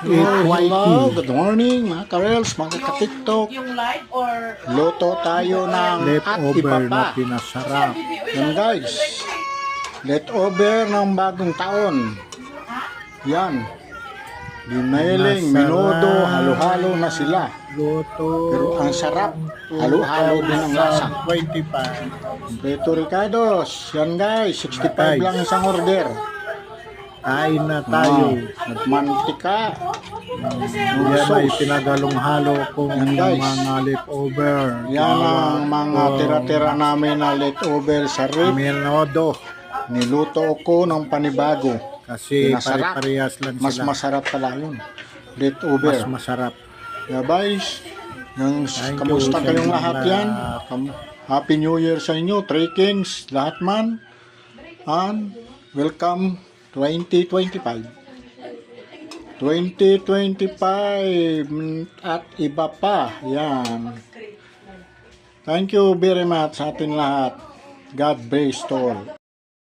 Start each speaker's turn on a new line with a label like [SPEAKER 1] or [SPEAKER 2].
[SPEAKER 1] Hello, good morning mga ka-reels, mga ka-tiktok.
[SPEAKER 2] Yung live or
[SPEAKER 1] Luto tayo ng at iba
[SPEAKER 3] Leftover na
[SPEAKER 1] pa.
[SPEAKER 3] pinasarap.
[SPEAKER 1] Yan guys, leftover ng bagong taon. Yan, diniling, minudo, halo-halo na sila.
[SPEAKER 3] Luto.
[SPEAKER 1] Pero ang sarap, halo-halo din ang lasa.
[SPEAKER 3] 25.
[SPEAKER 1] Preto Ricardos, yan guys, 65 lang isang order.
[SPEAKER 3] Kain na tayo.
[SPEAKER 1] Nagmantika.
[SPEAKER 3] Yan ay pinagalong halo kong
[SPEAKER 1] Yan, guys.
[SPEAKER 3] mga leftover.
[SPEAKER 1] Yan ang mga tira-tira namin na leftover sa rib.
[SPEAKER 3] Minudo.
[SPEAKER 1] Niluto ko ng panibago.
[SPEAKER 3] Kasi
[SPEAKER 1] Pinasarap.
[SPEAKER 3] pare-parehas lang
[SPEAKER 1] Mas
[SPEAKER 3] sila.
[SPEAKER 1] masarap pala yun. Leftover.
[SPEAKER 3] Mas masarap.
[SPEAKER 1] Yeah, guys. Yung,
[SPEAKER 3] Thank
[SPEAKER 1] kamusta
[SPEAKER 3] you sa
[SPEAKER 1] kayong
[SPEAKER 3] inyong
[SPEAKER 1] lahat yan? Happy New Year sa inyo. Three Kings, lahat man. And welcome 2025. 2025 at iba pa. Yan. Thank you very much sa atin lahat. God bless to all.